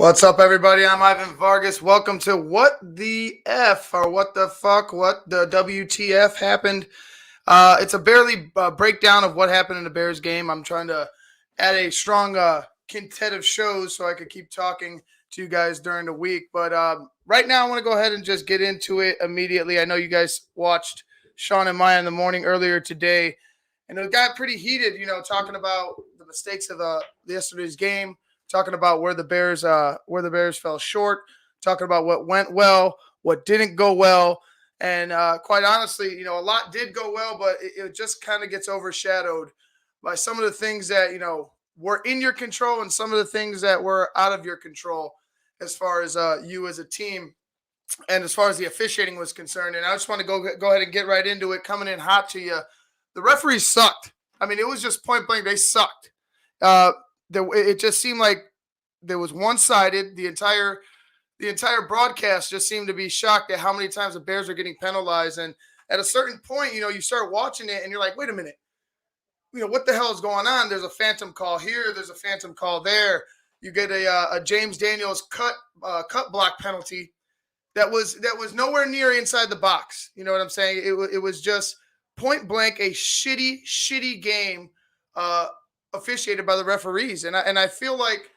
What's up, everybody? I'm Ivan Vargas. Welcome to What the F, or What the Fuck, What the WTF Happened. It's a barely breakdown of what happened in the Bears game. I'm trying to add a strong quintet of shows so I could keep talking to you guys during the week. But right now, I want to go ahead and just get into it immediately. I know you guys watched Sean and Maya in the morning earlier today, and it got pretty heated, talking about the mistakes of yesterday's game, talking about where the Bears fell short, talking about what went well, what didn't go well. And quite honestly, a lot did go well, but it just kind of gets overshadowed by some of the things that, were in your control and some of the things that were out of your control as far as you as a team and as far as the officiating was concerned. And I just want to go ahead and get right into it, coming in hot to you. The referees sucked. I mean, it was just point blank. They sucked. It just seemed like there was one-sided. The entire broadcast just seemed to be shocked at how many times the Bears are getting penalized. And at a certain point, you start watching it and you're like, wait a minute, what the hell is going on? There's a phantom call here. There's a phantom call there. You get a James Daniels cut block penalty that was nowhere near inside the box. You know what I'm saying? It was just point blank a shitty game officiated by the referees. And I feel like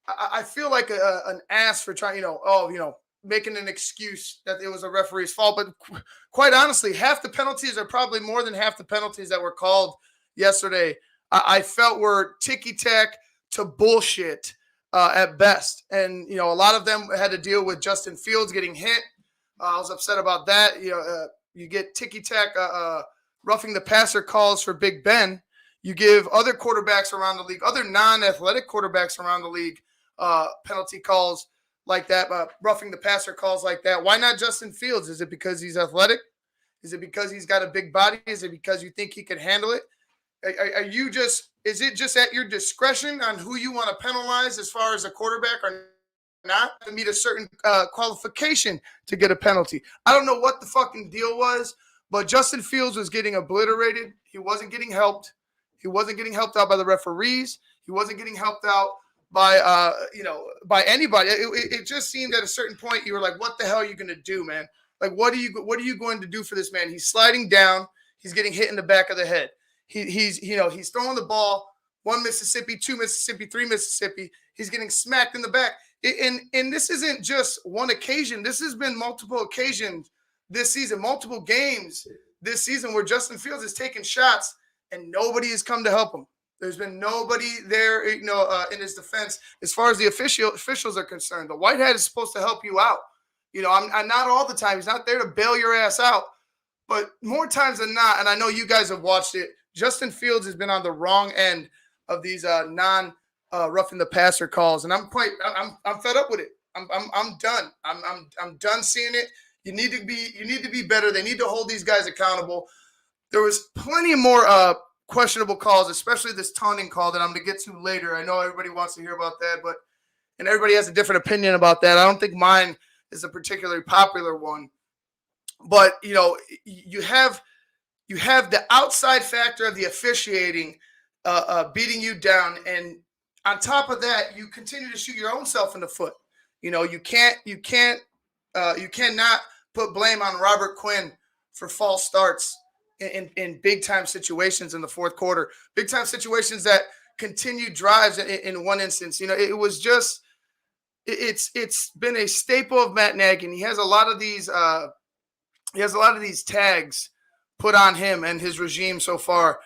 an ass for trying, making an excuse that it was a referee's fault. But quite honestly, half the penalties are probably more than half the penalties that were called yesterday. I felt were ticky-tack to bullshit at best. And, a lot of them had to deal with Justin Fields getting hit. I was upset about that. You get ticky-tack roughing the passer calls for Big Ben. You give other quarterbacks around the league, other non-athletic quarterbacks around the league, penalty calls like that, roughing the passer calls like that. Why not Justin Fields? Is it because he's athletic? Is it because he's got a big body? Is it because you think he can handle it? Is it just at your discretion on who you want to penalize as far as a quarterback or not to meet a certain qualification to get a penalty? I don't know what the fucking deal was, but Justin Fields was getting obliterated. He wasn't getting helped. He wasn't getting helped out by the referees. He wasn't getting helped out by anybody. It just seemed at a certain point you were like, what the hell are you going to do, man? Like, what are you going to do for this man? He's sliding down. He's getting hit in the back of the head. He's throwing the ball, 1 Mississippi, 2 Mississippi, 3 Mississippi. He's getting smacked in the back. And this isn't just one occasion. This has been multiple occasions this season, multiple games this season where Justin Fields is taking shots and nobody has come to help him. There's been nobody there, in his defense as far as the officials are concerned. The white hat is supposed to help you out. I'm not all the time. He's not there to bail your ass out. But more times than not, and I know you guys have watched it, Justin Fields has been on the wrong end of these roughing the passer calls, and I'm fed up with it. I'm done. I'm done seeing it. You need to be better. They need to hold these guys accountable. There was plenty more questionable calls, especially this taunting call that I'm going to get to later. I know everybody wants to hear about that, and everybody has a different opinion about that. I don't think mine is a particularly popular one. But, you have the outside factor of the officiating beating you down. And on top of that, you continue to shoot your own self in the foot. You cannot put blame on Robert Quinn for false starts in big time situations in the fourth quarter, big time situations that continued drives in one instance. It was just, it's been a staple of Matt Nagy, and he has a lot of these tags put on him and his regime so far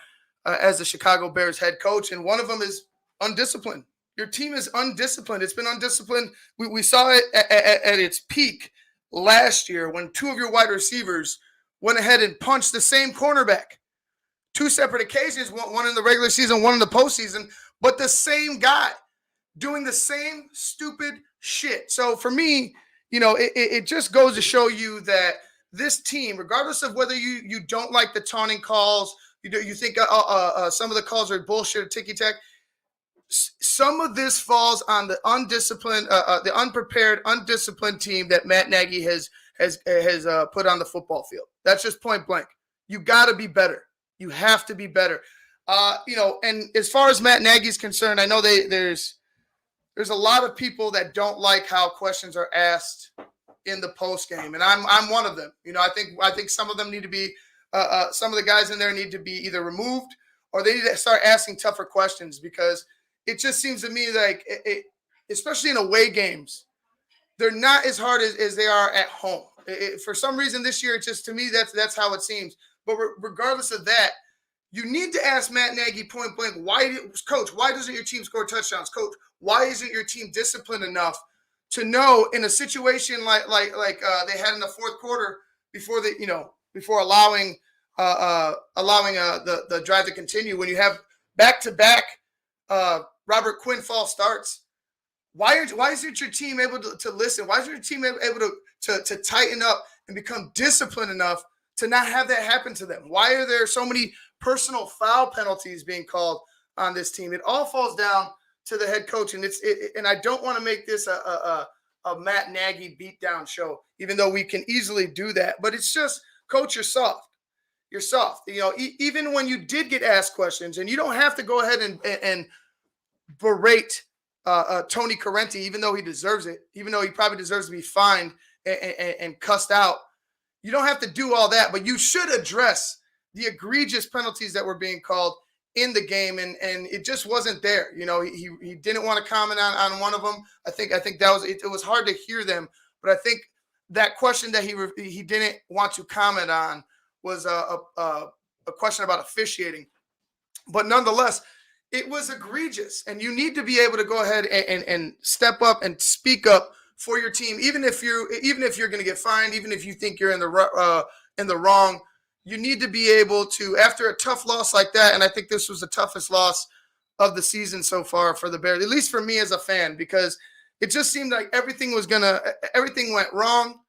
as the Chicago Bears head coach. And one of them is undisciplined. Your team is undisciplined. It's been undisciplined. We saw it at its peak last year when two of your wide receivers went ahead and punched the same cornerback. Two separate occasions, one in the regular season, one in the postseason, but the same guy doing the same stupid shit. So for me, it just goes to show you that this team, regardless of whether you don't like the taunting calls, you think some of the calls are bullshit or ticky-tack, some of this falls on the undisciplined, the unprepared, undisciplined team that Matt Nagy has put on the football field. That's just point blank. You got to be better. You have to be better. And as far as Matt Nagy's concerned, I know there's there's a lot of people that don't like how questions are asked in the post game, and I'm one of them. I think some of them need to be some of the guys in there need to be either removed or they need to start asking tougher questions, because it just seems to me like especially in away games, they're not as hard as they are at home. For some reason this year, it's just, to me, that's how it seems. But regardless of that, you need to ask Matt Nagy point blank, Coach, why doesn't your team score touchdowns? Coach, why isn't your team disciplined enough to know in a situation like they had in the fourth quarter before allowing the drive to continue, when you have back-to-back Robert Quinn false starts? Why isn't your team able to listen? Why isn't your team able to tighten up and become disciplined enough to not have that happen to them? Why are there so many personal foul penalties being called on this team? It all falls down to the head coach, and and I don't want to make this a Matt Nagy beatdown show, even though we can easily do that. But it's just, Coach, you're soft. You're soft. Even when you did get asked questions, and you don't have to go ahead and berate Tony Correnti, even though he deserves it, even though he probably deserves to be fined and cussed out. You don't have to do all that, but you should address the egregious penalties that were being called in the game, and it just wasn't there. He didn't want to comment on one of them. I think that was it. It was hard to hear them, but I think that question that he didn't want to comment on was a question about officiating. But nonetheless, it was egregious, and you need to be able to go ahead and step up and speak up for your team, even if you're going to get fined, even if you think you're in the wrong. You need to be able to, after a tough loss like that, and I think this was the toughest loss of the season so far for the Bears, at least for me as a fan, because it just seemed like everything went wrong,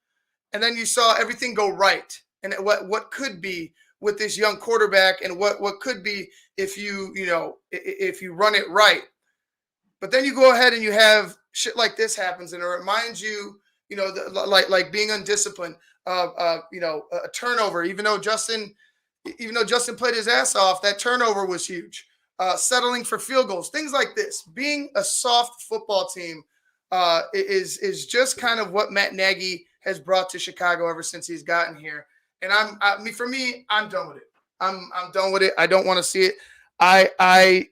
and then you saw everything go right, and what could be with this young quarterback, and what could be if you run it right. But then you go ahead and you have shit like this happens, and it reminds you, like being undisciplined, a turnover. Even though Justin played his ass off, that turnover was huge. Settling for field goals, things like this. Being a soft football team is just kind of what Matt Nagy has brought to Chicago ever since he's gotten here. And I'm done with it. I'm done with it. I don't want to see it. I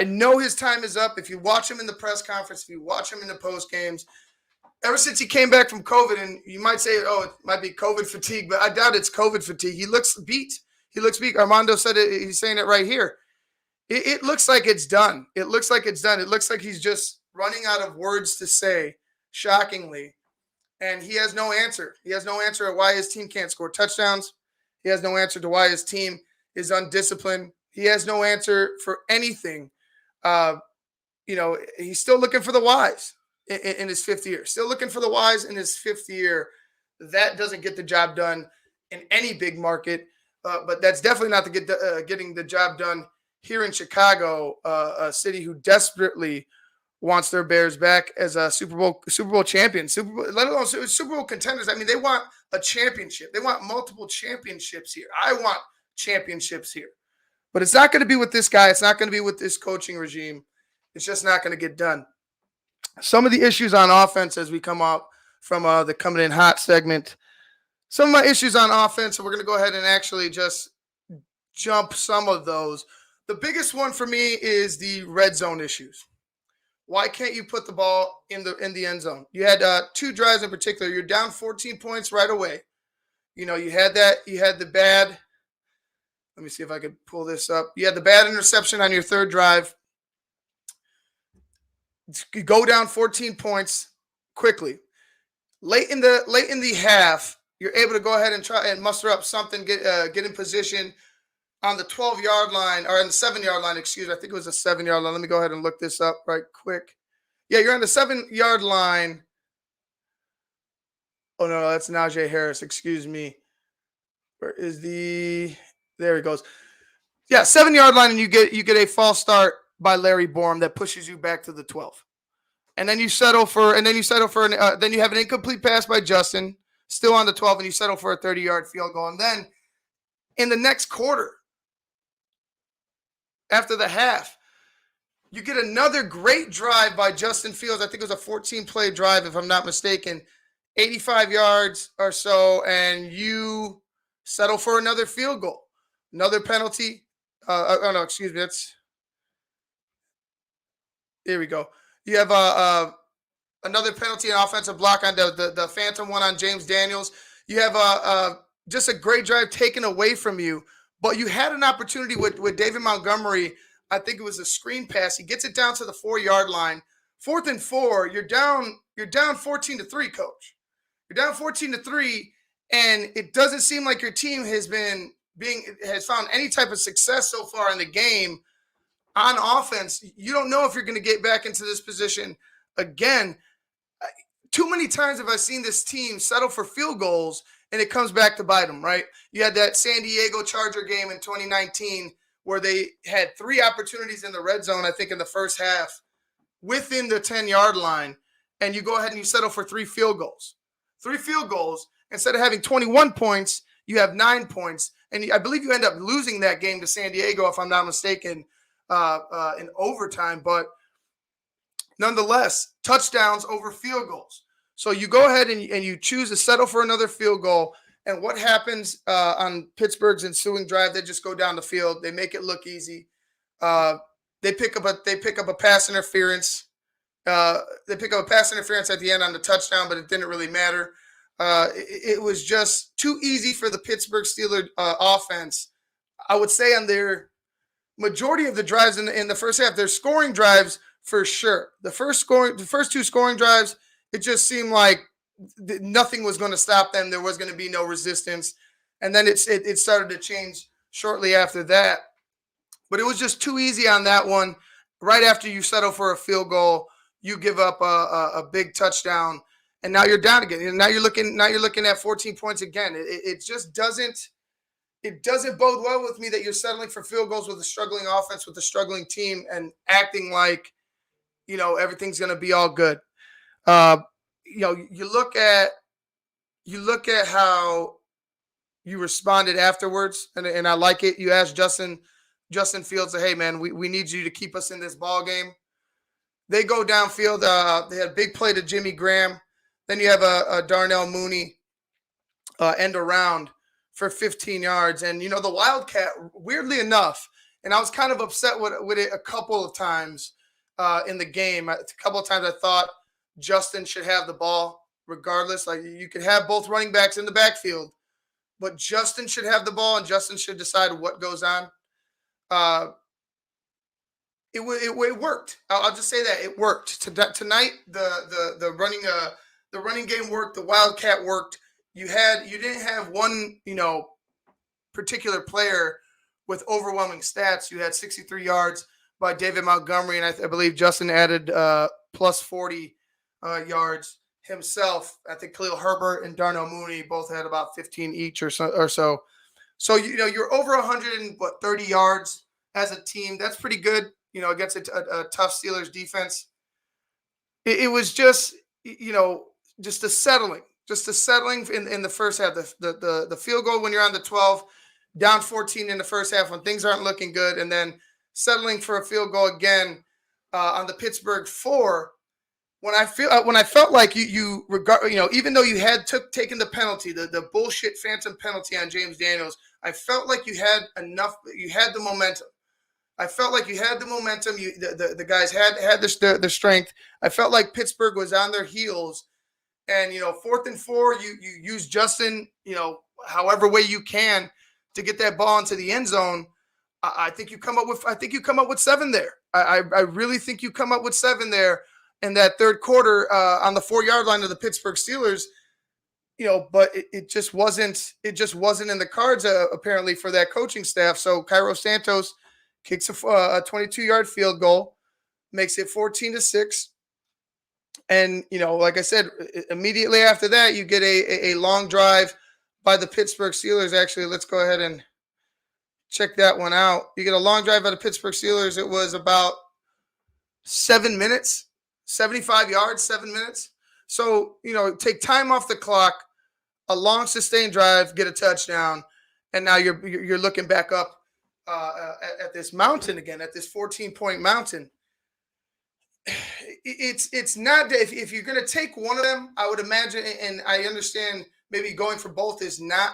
know his time is up. If you watch him in the press conference, if you watch him in the post games, ever since he came back from COVID, and you might say, oh, it might be COVID fatigue, but I doubt it's COVID fatigue. He looks beat. Armando said it. He's saying it right here. It looks like it's done. It looks like it's done. It looks like he's just running out of words to say, shockingly. And he has no answer. He has no answer at why his team can't score touchdowns. He has no answer to why his team is undisciplined. He has no answer for anything. He's still looking for the whys in his fifth year. Still looking for the whys in his fifth year. That doesn't get the job done in any big market, but that's definitely not getting the job done here in Chicago, a city who desperately wants their Bears back as a Super Bowl champion, let alone Super Bowl contenders. I mean, they want a championship. They want multiple championships here. I want championships here. But it's not going to be with this guy. It's not going to be with this coaching regime. It's just not going to get done. Some of the issues on offense as we come up from the Coming In Hot segment, some of my issues on offense, and we're going to go ahead and actually just jump some of those. The biggest one for me is the red zone issues. Why can't you put the ball in the end zone? You had two drives in particular. You're down 14 points right away. You had that. You had the bad. Let me see if I could pull this up. You had the bad interception on your third drive. You go down 14 points quickly. Late in the half, you're able to go ahead and try and muster up something, get in position on the 12-yard line, or on the 7-yard line, excuse me. I think it was a 7-yard line. Let me go ahead and look this up right quick. Yeah, you're on the 7-yard line. Oh, no, that's Najee Harris. Excuse me. Where is the – there he goes. Yeah, 7-yard line, and you get a false start by Larry Borum that pushes you back to the 12. And then you settle for then you have an incomplete pass by Justin, still on the 12, and you settle for a 30-yard field goal. And then in the next quarter, after the half, You get another great drive by Justin Fields. I think it was a 14-play drive, if I'm not mistaken. 85 yards or so, and you settle for another field goal. Another penalty. No, excuse me. Here we go. You have another penalty and offensive block on the phantom one on James Daniels. You have just a great drive taken away from you, but you had an opportunity with David Montgomery. I think it was a screen pass. He gets it down to the 4-yard line. 4th and 4. You're down 14-3, coach. You're down 14-3, and it doesn't seem like your team has found any type of success so far in the game on offense. You don't know if you're going to get back into this position again. Too many times have I seen this team settle for field goals, and it comes back to bite them, right? You had that San Diego Charger game in 2019 where they had 3 opportunities in the red zone, I think, in the first half within the 10-yard line, and you go ahead and you settle for 3 field goals. 3 field goals. Instead of having 21 points, you have 9 points. And I believe you end up losing that game to San Diego, if I'm not mistaken, in overtime. But nonetheless, touchdowns over field goals. So you go ahead and you choose to settle for another field goal. And what happens on Pittsburgh's ensuing drive? They just go down the field. They make it look easy. They pick up a pass interference. They pick up a pass interference at the end on the touchdown, but it didn't really matter. It was just too easy for the Pittsburgh Steelers offense. I would say on their majority of the drives in the first half, they're scoring drives for sure. The first 2 scoring drives, it just seemed like nothing was going to stop them. There was going to be no resistance. And then it started to change shortly after that. But it was just too easy on that one. Right after you settle for a field goal, you give up a big touchdown, and now you're down again. And now you're looking at 14 points again. It just doesn't bode well with me that you're settling for field goals with a struggling offense, with a struggling team, and acting like everything's going to be all good. You look at how you responded afterwards, and I like it. You asked Justin Fields, hey man, we need you to keep us in this ball game. They go downfield. They had a big play to Jimmy Graham. Then you have a Darnell Mooney end around for 15 yards. And, the Wildcat, weirdly enough, and I was kind of upset with it a couple of times in the game. A couple of times I thought Justin should have the ball regardless. Like, you could have both running backs in the backfield, but Justin should have the ball and Justin should decide what goes on. It worked. I'll just say that it worked. Tonight, the running game worked. The Wildcat worked. You didn't have one particular player with overwhelming stats. You had 63 yards by David Montgomery, and I believe Justin added plus 40 yards himself. I think Khalil Herbert and Darnell Mooney both had about 15 each or so. So you're over 130 yards as a team. That's pretty good. Against a tough Steelers defense. It was just a settling in the first half. The field goal when you're on the 12, down 14 in the first half when things aren't looking good, and then settling for a field goal again on the Pittsburgh 4. When I felt like you even though you had taken the penalty, the bullshit phantom penalty on James Daniels, I felt like you had enough. You had the momentum. I felt like you had the momentum. The guys had the strength. I felt like Pittsburgh was on their heels, and 4th and 4, you use Justin, however way you can to get that ball into the end zone. I think you come up with 7 there. I really think you come up with 7 there in that third quarter on the 4-yard line of the Pittsburgh Steelers. But it just wasn't in the cards apparently for that coaching staff. So Cairo Santos kicks a 22-yard field goal, makes it 14-6. And, like I said, immediately after that, you get a long drive by the Pittsburgh Steelers. Actually, let's go ahead and check that one out. You get a long drive by the Pittsburgh Steelers. It was about 7 minutes, 75 yards, 7 minutes. So, take time off the clock, a long sustained drive, get a touchdown, and now you're looking back up at this mountain again, at this 14-point mountain. it's not that if you're going to take one of them, I would imagine, and I understand maybe going for both is not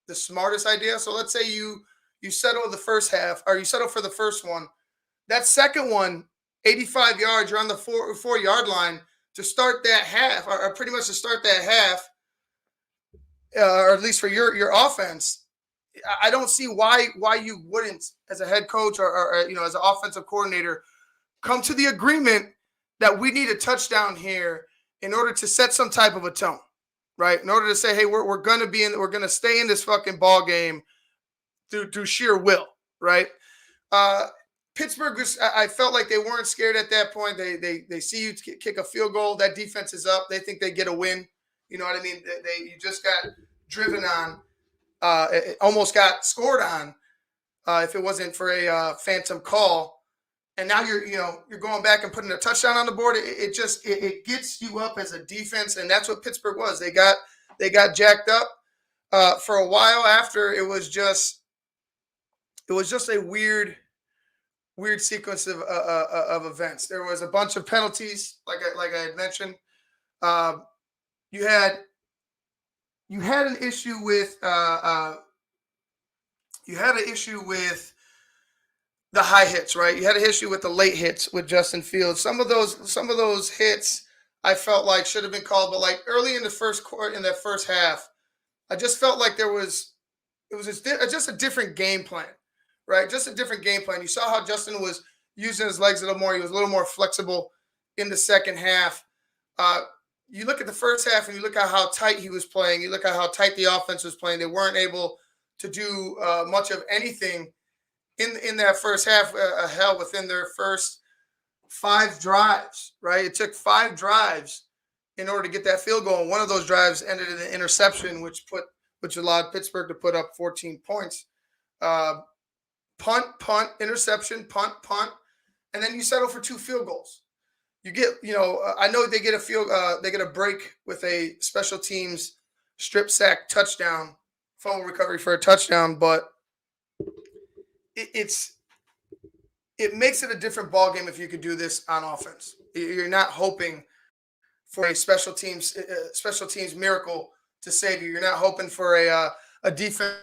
the smartest idea. So let's say you settle the first half, or you settle for the first one. That second one, 85 yards, you're on the 4 yard line to start that half, or pretty much to start that half, or at least for your offense. I don't see why you wouldn't, as a head coach or as an offensive coordinator, come to the agreement that we need a touchdown here in order to set some type of a tone, right? In order to say, hey, we're gonna stay in this fucking ball game through sheer will, right? Pittsburgh I felt like they weren't scared at that point. They see you kick a field goal, that defense is up. They think they get a win. You know what I mean? You just got driven on. It almost got scored on if it wasn't for a phantom call. And now you're going back and putting a touchdown on the board. It gets you up as a defense, and that's what Pittsburgh was. They got jacked up for a while after. It was just a weird sequence of events. There was a bunch of penalties, like I had mentioned. You had an issue with the high hits, right? You had an issue with the late hits with Justin Fields. Some of those hits I felt like should have been called, but like early in the first quarter, in that first half, I just felt like it was just a different game plan, right? Just a different game plan. You saw how Justin was using his legs a little more. He was a little more flexible in the second half. You look at the first half and you look at how tight he was playing. You look at how tight the offense was playing. They weren't able to do much of anything in that first half, hell, within their first 5 drives, right? It took 5 drives in order to get that field goal. And one of those drives ended in an interception, which allowed Pittsburgh to put up 14 points. Punt, interception, punt, and then you settle for 2 field goals. You get, I know they get a break with a special teams strip sack touchdown, fumble recovery for a touchdown, but it makes it a different ball game if you could do this on offense. You're not hoping for a special teams miracle to save you. You're not hoping for a defensive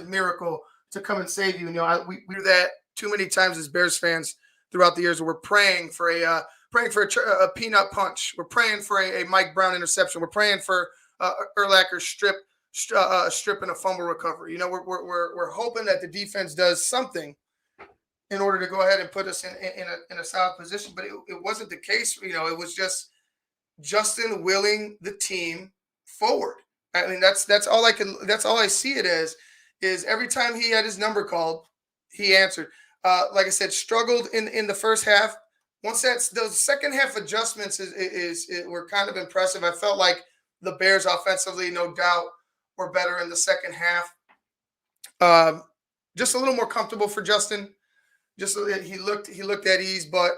miracle to come and save you. We do that too many times as Bears fans throughout the years. Where we're praying for a peanut punch. We're praying for a Mike Brown interception. We're praying for Urlacher strip and a fumble recovery. We're hoping that the defense does something in order to go ahead and put us in a solid position. But it wasn't the case. It was just Justin willing the team forward. I mean, that's all I see it as, is every time he had his number called, he answered. Like I said, struggled in the first half. Once those second half adjustments were kind of impressive. I felt like the Bears offensively, no doubt, were better in the second half. Just a little more comfortable for Justin. Just so that he looked at ease, but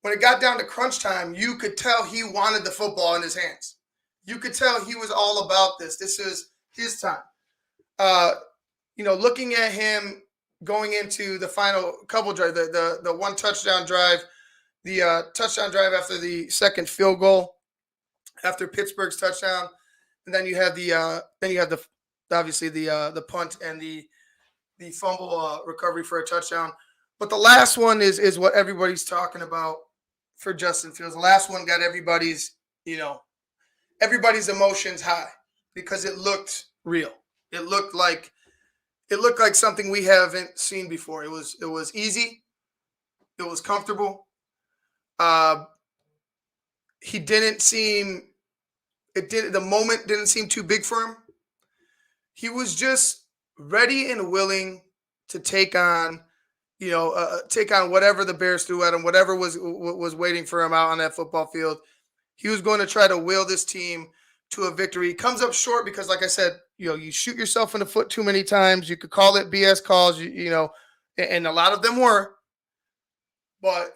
when it got down to crunch time, you could tell he wanted the football in his hands. You could tell he was all about this. This is his time. Looking at him going into the final couple drive, the one touchdown drive, the touchdown drive after the second field goal, after Pittsburgh's touchdown, and then you have obviously the punt and the fumble recovery for a touchdown. But the last one is what everybody's talking about for Justin Fields. The last one got everybody's emotions high because it looked real. It looked like something we haven't seen before. It was easy. It was comfortable. The moment didn't seem too big for him. He was just ready and willing to take on whatever the Bears threw at him, whatever was waiting for him out on that football field. He was going to try to will this team to a victory. He comes up short because, like I said, you shoot yourself in the foot too many times. You could call it BS calls, and a lot of them were. But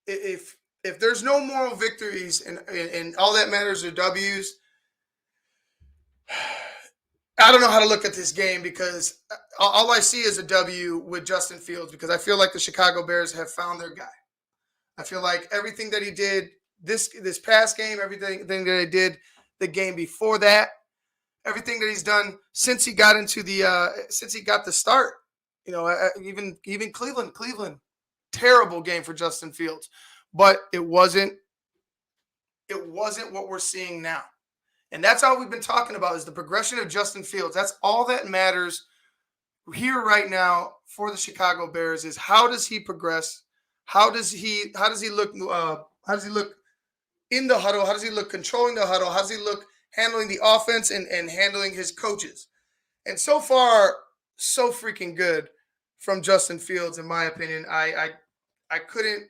if there's no moral victories and all that matters are W's, I don't know how to look at this game because all I see is a W with Justin Fields because I feel like the Chicago Bears have found their guy. I feel like everything that he did this past game, everything that he did the game before that, everything that he's done since he got into since he got the start. Even Cleveland, terrible game for Justin Fields, but it wasn't what we're seeing now. And that's all we've been talking about is the progression of Justin Fields. That's all that matters here right now for the Chicago Bears is how does he progress? How does he look in the huddle? How does he look controlling the huddle? How does he look handling the offense and handling his coaches? And so far, so freaking good from Justin Fields, in my opinion. I couldn't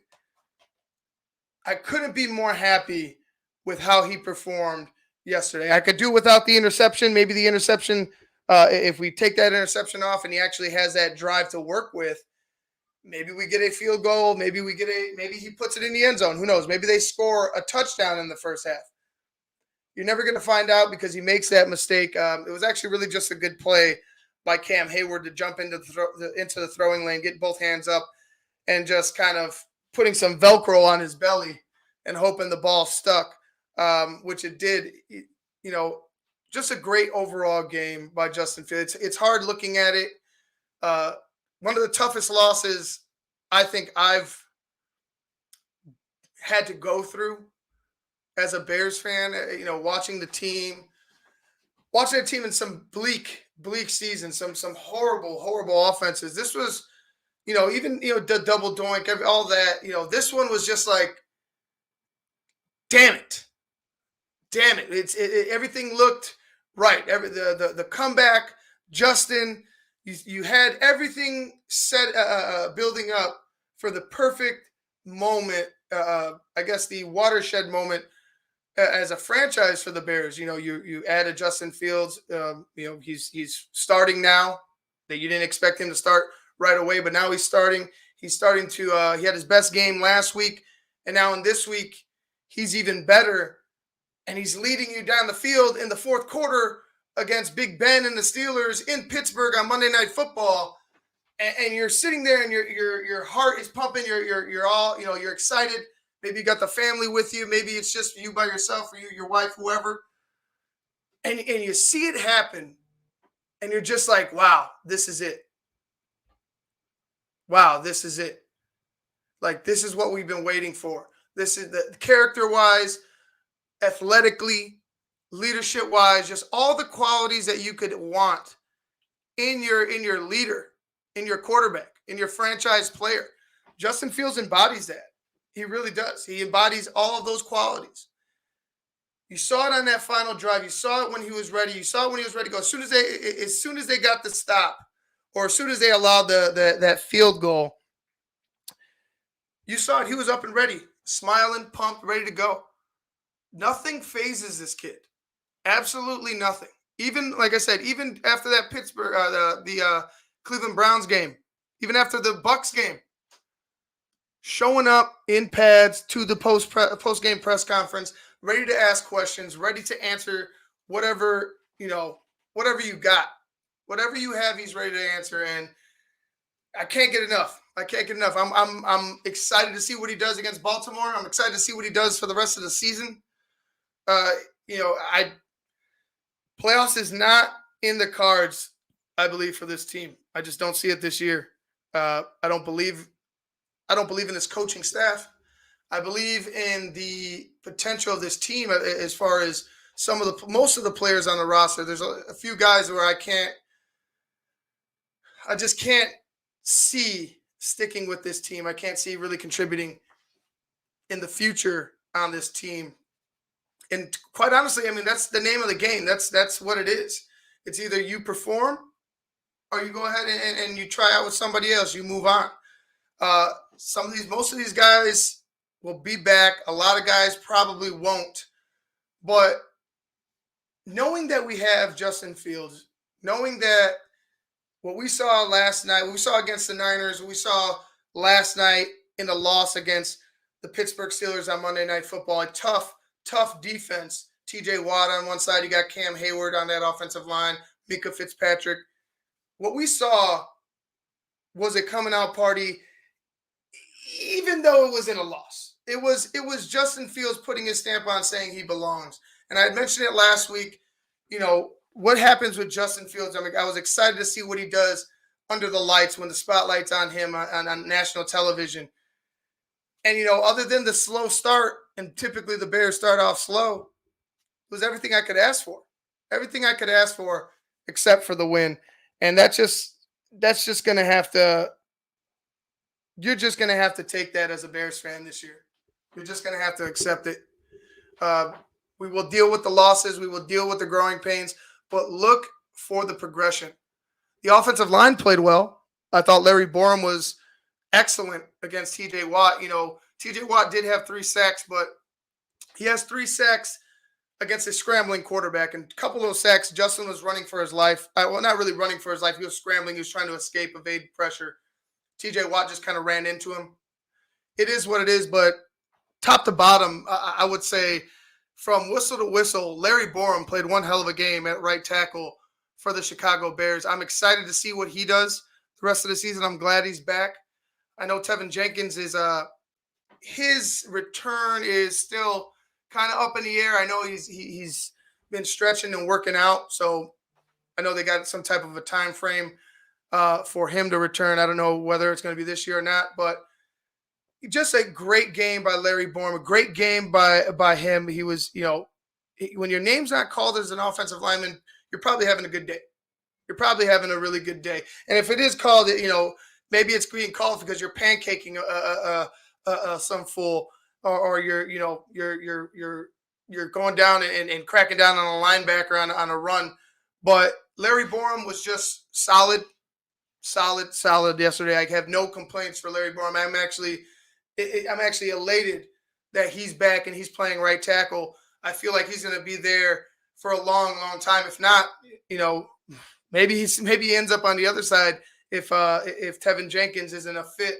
be more happy with how he performed yesterday. I could do without the interception. Maybe the interception, if we take that interception off and he actually has that drive to work with, maybe we get a field goal. Maybe he puts it in the end zone. Who knows? Maybe they score a touchdown in the first half. You're never going to find out because he makes that mistake. It was actually really just a good play by Cam Hayward to jump into the throwing lane, get both hands up, and just kind of putting some Velcro on his belly and hoping the ball stuck, which it did. Just a great overall game by Justin Fields. It's hard looking at it. One of the toughest losses I think I've had to go through as a Bears fan, watching the team in some bleak season, some horrible offenses. This was, even the double doink, all that. This one was just like, damn it. Everything looked right. The comeback, Justin. You had everything set, building up for the perfect moment. I guess the watershed moment as a franchise for the Bears. You added Justin Fields. He's starting now. That you didn't expect him to start right away, but now he's starting. He's starting to. He had his best game last week, and now in this week he's even better, and he's leading you down the field in the fourth quarter against Big Ben and the Steelers in Pittsburgh on Monday Night Football, and you're sitting there and your heart is pumping. You're all you're excited. Maybe you got the family with you. Maybe it's just you by yourself or your wife, whoever. And you see it happen, and you're just like, wow, this is it. Wow, this is it. Like this is what we've been waiting for. This is the character-wise, athletically, leadership-wise, just all the qualities that you could want in your leader, in your quarterback, in your franchise player. Justin Fields embodies that. He really does. He embodies all of those qualities. You saw it on that final drive. You saw it when he was ready. You saw it when he was ready to go. As soon as they got the stop, or as soon as they allowed that field goal, you saw it. He was up and ready, smiling, pumped, ready to go. Nothing phases this kid. Absolutely nothing. Even, like I said, even after that Pittsburgh, the Cleveland Browns game, even after the Bucks game, showing up in pads to the post-game press conference, ready to ask questions, ready to answer whatever you got. Whatever you have, he's ready to answer, and I can't get enough. I'm excited to see what he does against Baltimore. I'm excited to see what he does for the rest of the season. Playoffs is not in the cards, I believe, for this team. I just don't see it this year. I don't believe in this coaching staff. I believe in the potential of this team as far as most of the players on the roster. There's a few guys where I just can't see sticking with this team. I can't see really contributing in the future on this team. And quite honestly, I mean, that's the name of the game. That's what it is. It's either you perform or you go ahead and you try out with somebody else. You move on. Most of these guys will be back. A lot of guys probably won't. But knowing that we have Justin Fields, knowing that what we saw last night, what we saw against the Niners, what we saw last night in the loss against the Pittsburgh Steelers on Monday Night Football, a tough defense. TJ Watt on one side, you got Cam Hayward on that offensive line, Mika Fitzpatrick. What we saw was a coming out party, even though it was in a loss. It was Justin Fields putting his stamp on, saying he belongs. And I had mentioned it last week. What happens with Justin Fields? I was excited to see what he does under the lights when the spotlight's on him on national television. And, other than the slow start, and typically the Bears start off slow, it was everything I could ask for. Everything I could ask for except for the win. And that's just going to have to – you're just going to have to take that as a Bears fan this year. You're just going to have to accept it. We will deal with the losses. We will deal with the growing pains. But look for the progression. The offensive line played well. I thought Larry Borom was excellent against T.J. Watt. T.J. Watt did have 3 sacks, but he has 3 sacks against a scrambling quarterback. And a couple of those sacks, Justin was running for his life. Well, not really running for his life. He was scrambling. He was trying to escape, evade pressure. T.J. Watt just kind of ran into him. It is what it is, but top to bottom, I would say from whistle to whistle, Larry Borom played one hell of a game at right tackle for the Chicago Bears. I'm excited to see what he does the rest of the season. I'm glad he's back. I know Tevin Jenkins is his return is still kind of up in the air. I know he's been stretching and working out, so I know they got some type of a time frame for him to return. I don't know whether it's going to be this year or not, but just a great game by Larry Borom, a great game by him. He was, when your name's not called as an offensive lineman, you're probably having a good day. You're probably having a really good day. And if it is called, maybe it's being called because you're pancaking some fool, or you're going down and cracking down on a linebacker on a run. But Larry Borom was just solid yesterday. I have no complaints for Larry Borom. I'm actually elated that he's back and he's playing right tackle. I feel like he's going to be there for a long, long time. If not, maybe he ends up on the other side if Tevin Jenkins isn't a fit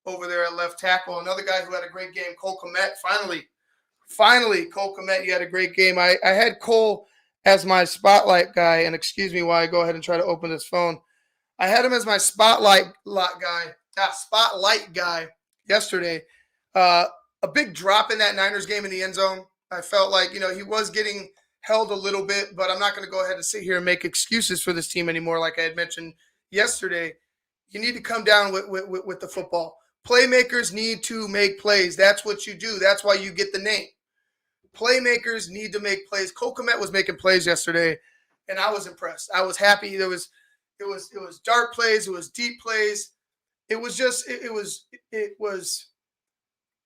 over there at left tackle. Another guy who had a great game, Cole Kmet. Finally, Cole Kmet, you had a great game. I had Cole as my spotlight guy, and excuse me while I go ahead and try to open this phone. I had him as my spotlight guy yesterday. A big drop in that Niners game in the end zone. I felt like, he was getting held a little bit, but I'm not going to go ahead and sit here and make excuses for this team anymore. Like I had mentioned yesterday, you need to come down with the football. Playmakers need to make plays. That's what you do. That's why you get the name. Playmakers need to make plays. Cole Kmet was making plays yesterday, and I was impressed. I was happy. It was dark plays. It was deep plays. It was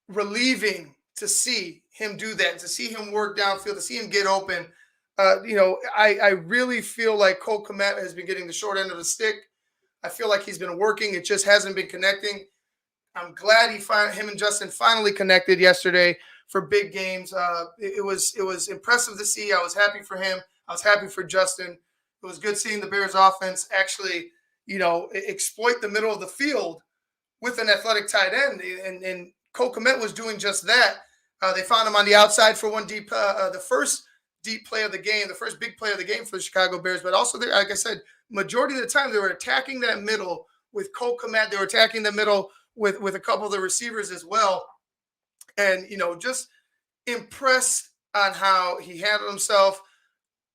relieving to see him do that, to see him work downfield, to see him get open. I really feel like Cole Kmet has been getting the short end of the stick. I feel like he's been working. It just hasn't been connecting. I'm glad him and Justin finally connected yesterday for big games. It was impressive to see. I was happy for him. I was happy for Justin. It was good seeing the Bears offense actually, exploit the middle of the field with an athletic tight end. And Cole Kmet was doing just that. They found him on the outside for one deep, the first deep play of the game, the first big play of the game for the Chicago Bears. But also, like I said, majority of the time they were attacking that middle with Cole Kmet. They were attacking the middle with a couple of the receivers as well. And, just impressed on how he handled himself,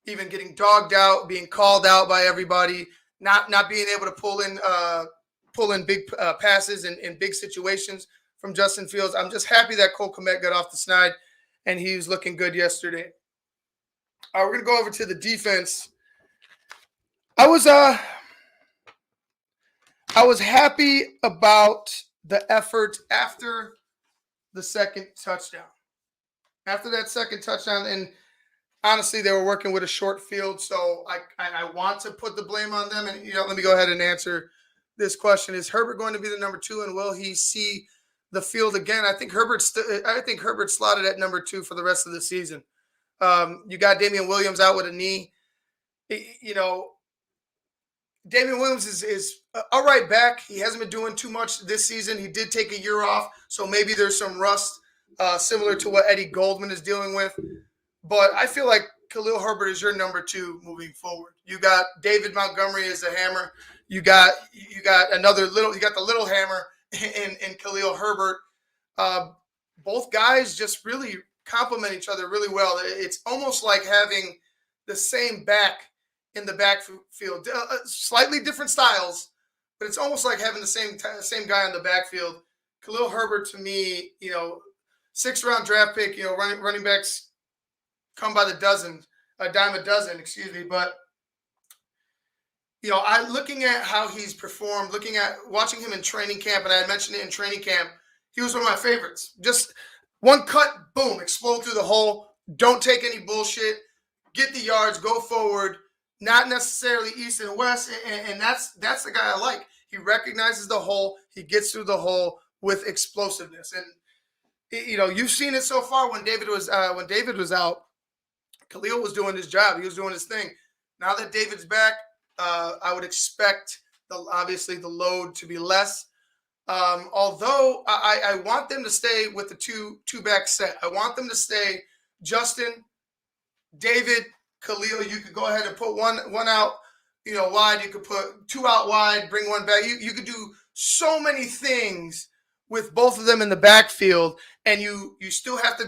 even getting dogged out, being called out by everybody, not being able to pull in big passes in big situations from Justin Fields. I'm just happy that Cole Kmet got off the snide and he was looking good yesterday. All right, we're going to go over to the defense. I was happy about the effort after the second touchdown. After that second touchdown, and honestly, they were working with a short field, so I want to put the blame on them. And let me go ahead and answer this question: is Herbert going to be the number 2, and will he see the field again? I think Herbert's slotted at number 2 for the rest of the season. You got Damian Williams out with a knee. Damian Williams is all right back. He hasn't been doing too much this season. He did take a year off, so maybe there's some rust similar to what Eddie Goldman is dealing with. But I feel like Khalil Herbert is your number 2 moving forward. You got David Montgomery as the hammer. You got another little. You got the little hammer in Khalil Herbert. Both guys just really complement each other really well. It's almost like having the same back in the backfield, slightly different styles, but it's almost like having the same guy in the backfield. Khalil Herbert, to me, 6th-round draft pick. Running backs come by the dozen, a dime a dozen, excuse me. But I looking at how he's performed, watching him in training camp, and I had mentioned it in training camp. He was one of my favorites. Just one cut, boom, explode through the hole. Don't take any bullshit. Get the yards, go forward. Not necessarily east and west, and that's the guy I like. He recognizes the hole. He gets through the hole with explosiveness, and you've seen it so far. When David was out, Khalil was doing his job. He was doing his thing. Now that David's back, I would expect obviously the load to be less. Although I want them to stay with the two back set. I want them to stay Justin, David, Khalil. You could go ahead and put one out, wide. You could put 2 out wide, bring 1 back. You could do so many things with both of them in the backfield, and you still have to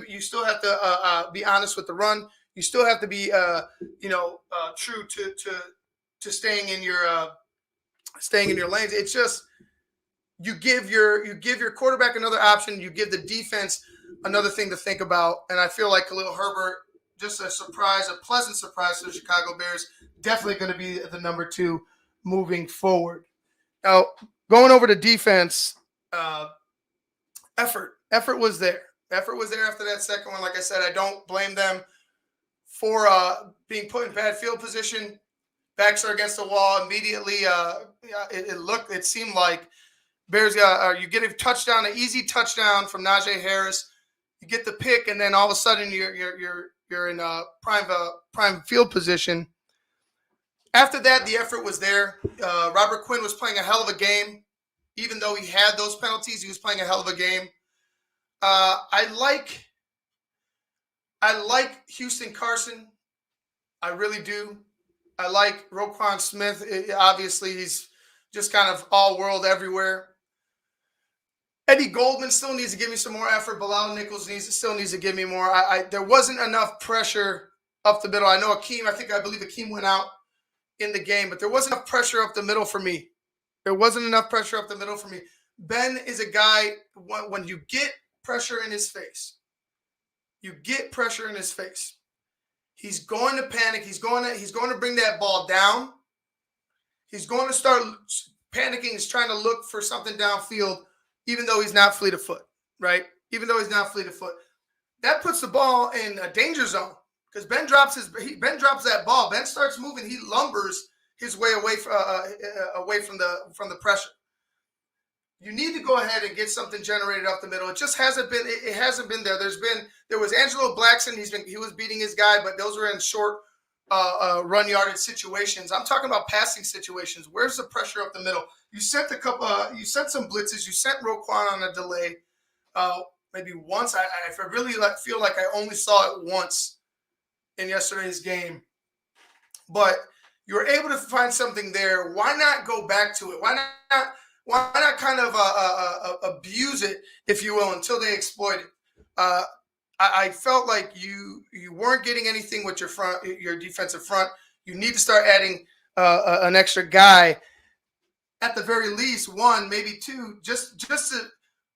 be honest with the run. You still have to be true to staying in your lanes. It's just you give your quarterback another option. You give the defense another thing to think about, and I feel like Khalil Herbert, just a pleasant surprise to the Chicago Bears, definitely going to be the number 2 moving forward. Now, going over to defense, effort was there. Effort was there after that second one. Like I said, I don't blame them for being put in bad field position. Backs are against the wall immediately. It seemed like Bears you get a touchdown, an easy touchdown from Najee Harris. You get the pick, and then all of a sudden you're in prime field position. After that, the effort was there. Robert Quinn was playing a hell of a game. Even though he had those penalties, he was playing a hell of a game. I like Houston Carson. I really do. I like Roquan Smith. Obviously, he's just kind of all-world everywhere. Eddie Goldman still needs to give me some more effort. Bilal Nichols still needs to give me more. There wasn't enough pressure up the middle. I know I believe Akeem went out in the game, but there wasn't enough pressure up the middle for me. Ben is a guy, when you get pressure in his face, he's going to panic. He's going to bring that ball down. He's going to start panicking. He's trying to look for something downfield, even though he's not fleet of foot, right? That puts the ball in a danger zone because Ben drops that ball. Ben starts moving. He lumbers his way away from the pressure. You need to go ahead and get something generated up the middle. It just hasn't been. It hasn't been there. There was Angelo Blackson. He was beating his guy, but those were in short run yardage situations. I'm talking about passing situations. Where's the pressure up the middle? You sent you sent some blitzes. You sent Roquan on a delay. Maybe once. I really feel like I only saw it once in yesterday's game, but you were able to find something there. Why not go back to it? Why not kind of abuse it, if you will, until they exploit it? I felt like you weren't getting anything with your defensive front. You need to start adding an extra guy, at the very least, 1, maybe 2, just to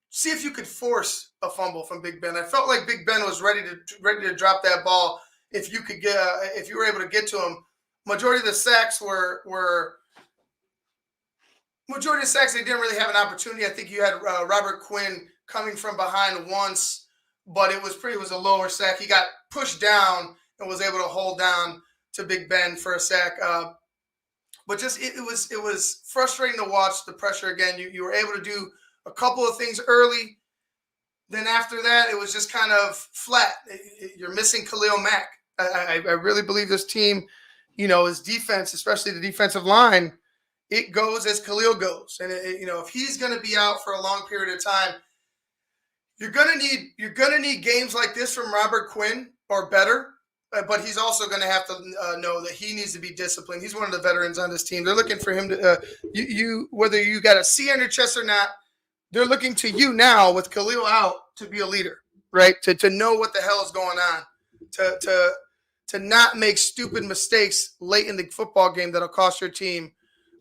see if you could force a fumble from Big Ben. I felt like Big Ben was ready to drop that ball if you were able to get to him. Majority of the sacks they didn't really have an opportunity. I think you had Robert Quinn coming from behind once, but it was a lower sack. He got pushed down and was able to hold down to Big Ben for a sack. But just it was frustrating to watch the pressure again. You were able to do a couple of things early. Then after that, it was just kind of flat. You're missing Khalil Mack. I really believe this team, his defense, especially the defensive line, it goes as Khalil goes. And if he's going to be out for a long period of time, you're going to need games like this from Robert Quinn or better but he's also going to have to know that he needs to be disciplined. He's one of the veterans on this team. They're looking for him to whether you got a C on your chest or not. They're looking to you now with Khalil out to be a leader, right? To know what the hell is going on, to not make stupid mistakes late in the football game that'll cost your team.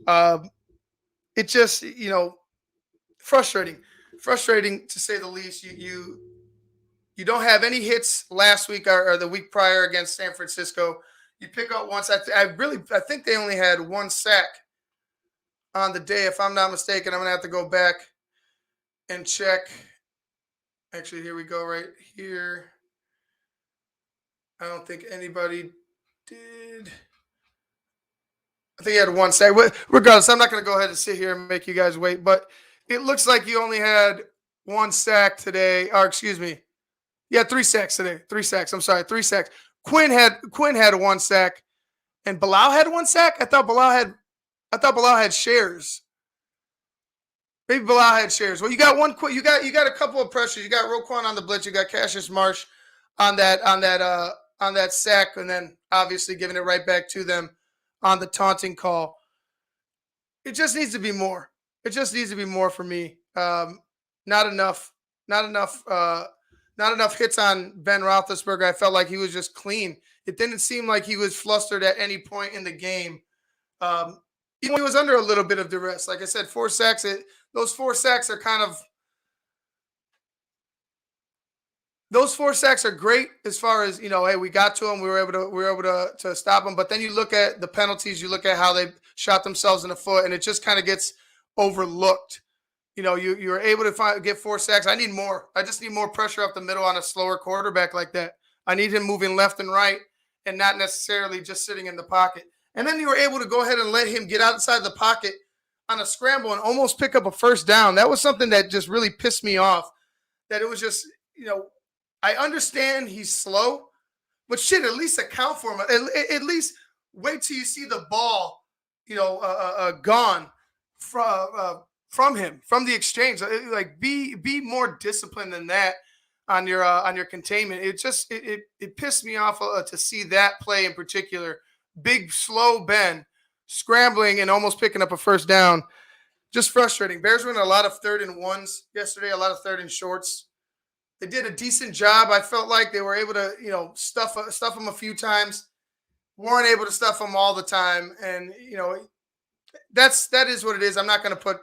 It just frustrating to say the least. You don't have any hits last week or the week prior against San Francisco. You pick up once. I think they only had one sack on the day, if I'm not mistaken. I'm gonna have to go back and check. Actually, here we go right here. I don't think anybody did. I think he had one sack. Regardless, I'm not going to go ahead and sit here and make you guys wait, but it looks like you only had one sack today. Or excuse me. Yeah, 3 sacks today. 3 sacks. I'm sorry, 3 sacks. Quinn had one sack, and Bilal had one sack. I thought Bilal had shares. Maybe Bilal had shares. Well, you got one. You got a couple of pressures. You got Roquan on the blitz. You got Cassius Marsh on that sack, and then obviously giving it right back to them on the taunting call. It just needs to be more. It just needs to be more for me. Not enough hits on Ben Roethlisberger. I felt like he was just clean. It didn't seem like he was flustered at any point in the game. Even when he was under a little bit of duress. Like I said, 4 sacks. Those 4 sacks are kind of those 4 sacks are great as far as, hey, we got to them. We were able to stop them. But then you look at the penalties, you look at how they shot themselves in the foot, and it just kind of gets overlooked. You were able to get 4 sacks. I need more. I just need more pressure up the middle on a slower quarterback like that. I need him moving left and right and not necessarily just sitting in the pocket. And then you were able to go ahead and let him get outside the pocket on a scramble and almost pick up a first down. That was something that just really pissed me off, that it was just, I understand he's slow, but shit, at least account for him. At least wait till you see the ball, gone from him, from the exchange. Like be more disciplined than that on your containment. It pissed me off to see that play in particular. Big slow Ben scrambling and almost picking up a first down. Just frustrating. Bears were in a lot of 3rd and 1s yesterday, a lot of 3rd and shorts. They did a decent job. I felt like they were able to, stuff them a few times. Weren't able to stuff them all the time. And, that is what it is. I'm not going to put,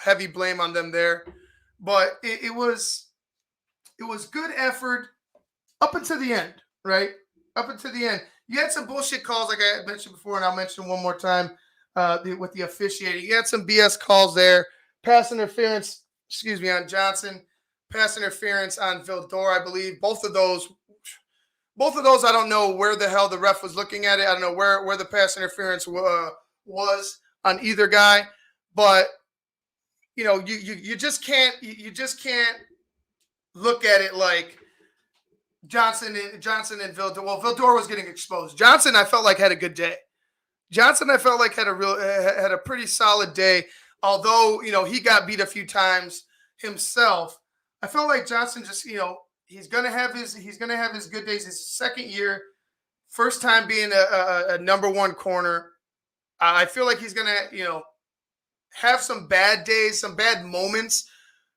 heavy blame on them there. But it was good effort up until the end, right? Up until the end. You had some bullshit calls, like I mentioned before, and I'll mention one more time with the officiating. You had some BS calls there. Pass interference, on Johnson. Pass interference on Vildor, I believe. Both of those, I don't know where the hell the ref was looking at it. I don't know where the pass interference was on either guy. But, you just can't look at it like Johnson and Vildor. Well, Vildor was getting exposed. Johnson, I felt like, had a good day. Johnson, I felt like had a pretty solid day. Although, he got beat a few times himself. I felt like Johnson just, he's gonna have his good days. His second year, first time being a number 1 corner. I feel like he's gonna, have some bad days, some bad moments,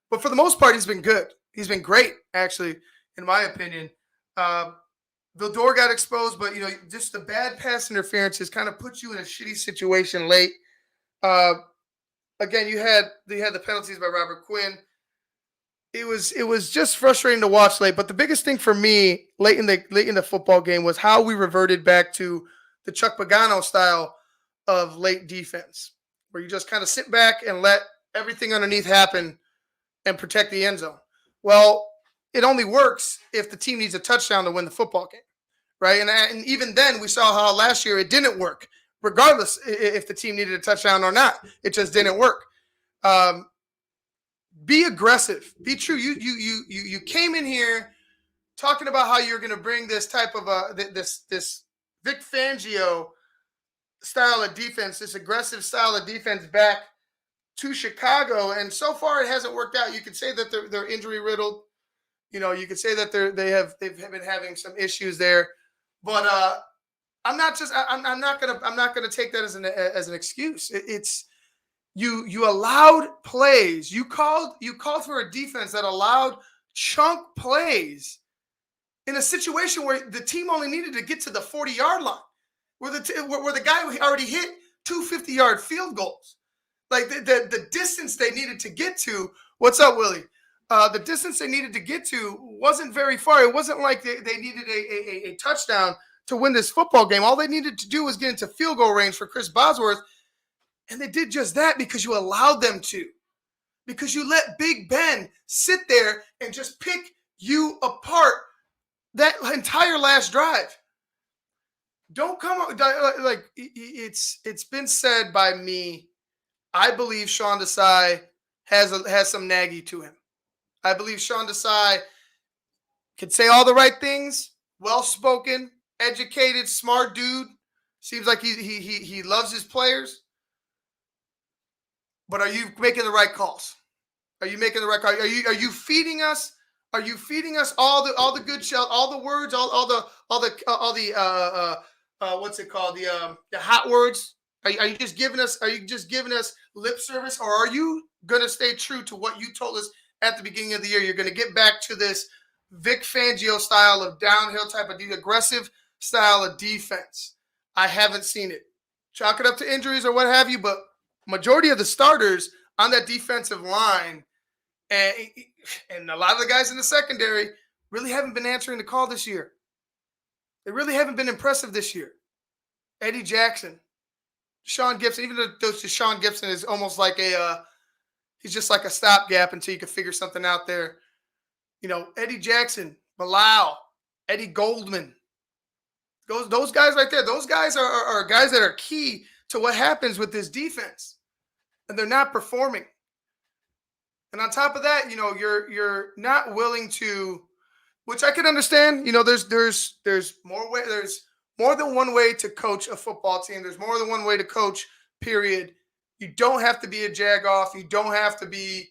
but for the most part, he's been good. He's been great, actually, in my opinion. Vildor got exposed, but just the bad pass interferences kind of put you in a shitty situation late. Again, you had the penalties by Robert Quinn. It was just frustrating to watch late. But the biggest thing for me late in the football game was how we reverted back to the Chuck Pagano style of late defense, where you just kind of sit back and let everything underneath happen and protect the end zone. Well, it only works if the team needs a touchdown to win the football game, right? And even then, we saw how last year it didn't work, regardless if the team needed a touchdown or not. It just didn't work. Be aggressive. Be true. You came in here talking about how you're going to bring this type of this Vic Fangio style of defense, this aggressive style of defense back to Chicago, and so far it hasn't worked out. You could say that they're injury riddled. You could say that they've been having some issues there. But I'm not gonna take that as an excuse. It's you allowed plays. You called for a defense that allowed chunk plays in a situation where the team only needed to get to the 40-yard line, where the guy already hit 2 50-yard field goals. Like the distance they needed to get to. What's up, Willie? The distance they needed to get to wasn't very far. It wasn't like they needed a touchdown to win this football game. All they needed to do was get into field goal range for Chris Bosworth, and they did just that because you allowed them to. Because you let Big Ben sit there and just pick you apart that entire last drive. Don't come up like it's been said by me. I believe Sean Desai has some Nagy to him. I believe Sean Desai can say all the right things, well-spoken, educated, smart dude. Seems like he loves his players. But are you making the right calls? Are you making the right call? Are you feeding us? Are you feeding us all the good shell, all the words, all the what's it called? The hot words? Are you just giving us? Are you just giving us lip service, or are you going to stay true to what you told us at the beginning of the year? You're going to get back to this Vic Fangio style of downhill type of aggressive style of defense. I haven't seen it. Chalk it up to injuries or what have you, but majority of the starters on that defensive line and a lot of the guys in the secondary really haven't been answering the call this year. They really haven't been impressive this year. Eddie Jackson, Sean Gibson, even though Sean Gibson is almost like he's just like a stopgap until you can figure something out there. You know, Eddie Jackson, Bilal, Eddie Goldman, those guys right there, those guys are guys that are key to what happens with this defense. And they're not performing. And on top of that, you know, you're not willing to, which I can understand. You know, there's more than one way to coach a football team. There's more than one way to coach, period. You don't have to be a jagoff. You don't have to be,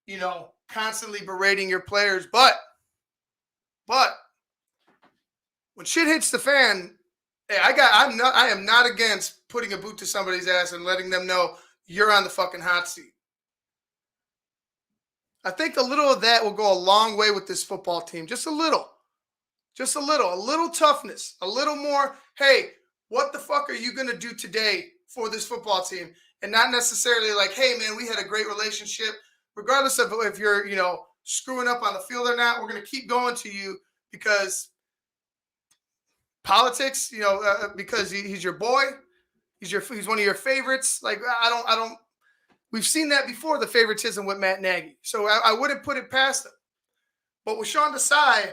you know, constantly berating your players. But when shit hits the fan, hey, I am not against putting a boot to somebody's ass and letting them know you're on the fucking hot seat. I think a little of that will go a long way with this football team. Just a little toughness, a little more, hey, what the fuck are you going to do today for this football team? And not necessarily like, hey, man, we had a great relationship. Regardless of if you're, you know, screwing up on the field or not, we're going to keep going to you because politics, you know, because he's your boy. He's one of your favorites. Like, I don't. We've seen that before, the favoritism with Matt Nagy. So I wouldn't put it past him. But with Sean Desai,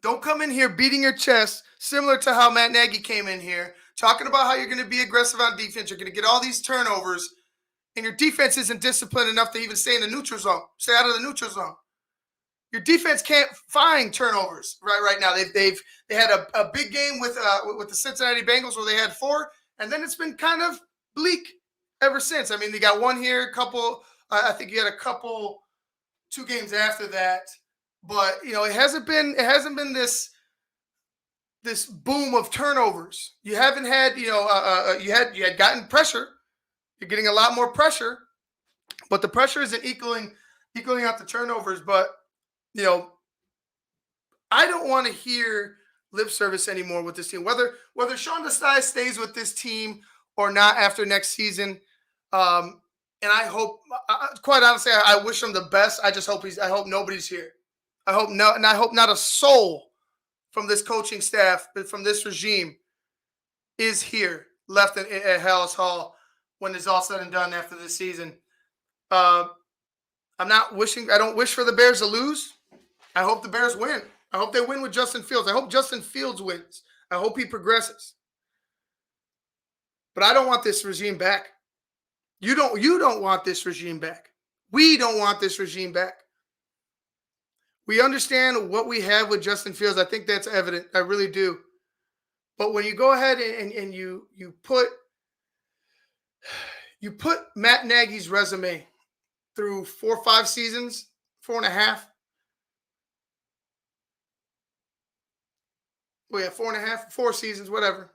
don't come in here beating your chest, similar to how Matt Nagy came in here, talking about how you're going to be aggressive on defense. You're going to get all these turnovers, and your defense isn't disciplined enough to even stay in the neutral zone, stay out of the neutral zone. Your defense can't find turnovers right now. They had a big game with the Cincinnati Bengals where they had 4, and then it's been kind of bleak ever since. I mean, they got one here, a couple. I think you had a couple 2 games after that, but you know it hasn't been this boom of turnovers. You haven't had you had gotten pressure. You're getting a lot more pressure, but the pressure isn't equaling out the turnovers. But you know, I don't want to hear lip service anymore with this team. Whether Sean Desai stays with this team or not after next season. And I hope, quite honestly, I wish him the best. I hope nobody's here. I hope not a soul from this coaching staff, from this regime, is here left at Hallis Hall when it's all said and done after this season. I don't wish for the Bears to lose. I hope the Bears win. I hope they win with Justin Fields. I hope Justin Fields wins. I hope he progresses. But I don't want this regime back. You don't want this regime back. We don't want this regime back. We understand what we have with Justin Fields. I think that's evident. I really do. But when you go ahead and you put Matt Nagy's resume through 4 or 5 seasons, 4.5. We have 4.5, 4 seasons, whatever.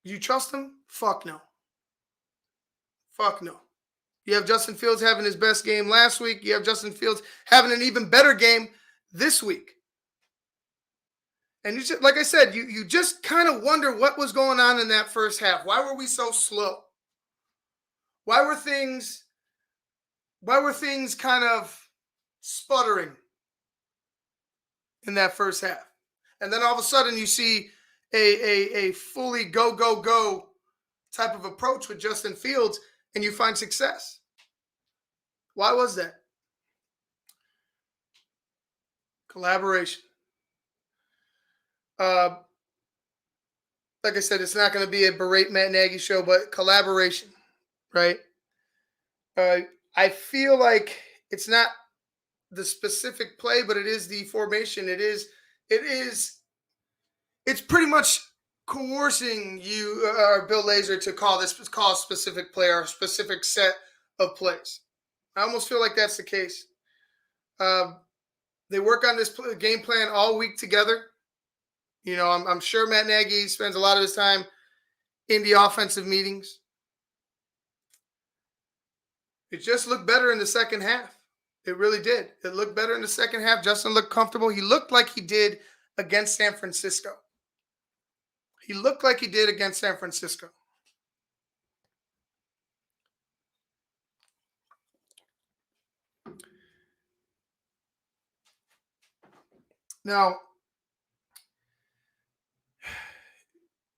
You trust him? Fuck no. Fuck no. You have Justin Fields having his best game last week. You have Justin Fields having an even better game this week. And you just, like I said, you just kind of wonder what was going on in that first half. Why were we so slow? Why were things kind of sputtering in that first half? And then all of a sudden you see a fully go type of approach with Justin Fields, and you find success. Why was that? Collaboration. Like I said, it's not going to be a berate Matt Nagy show, but collaboration, right? I feel like it's not the specific play, but it is the formation. It's pretty much coercing you, or Bill Lazor, to call a specific play or a specific set of plays. I almost feel like that's the case. They work on this game plan all week together. You know, I'm sure Matt Nagy spends a lot of his time in the offensive meetings. It just looked better in the second half. It really did. It looked better in the second half. Justin looked comfortable. He looked like he did against San Francisco. Now,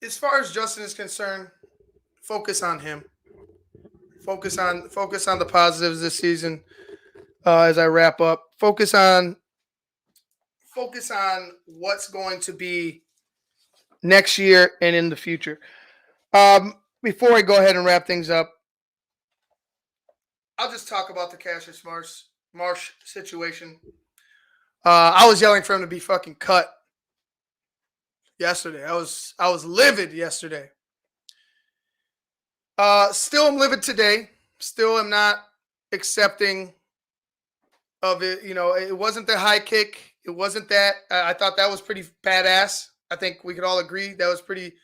as far as Justin is concerned, focus on him. Focus on the positives this season. As I wrap up, focus on what's going to be next year and in the future. Before I go ahead and wrap things up, I'll just talk about the Cassius Marsh situation. I was yelling for him to be fucking cut yesterday. I was livid yesterday. Still am livid today. Still am not accepting of it. You know, it wasn't the high kick. It wasn't that. I thought that was pretty badass. I think we could all agree that was pretty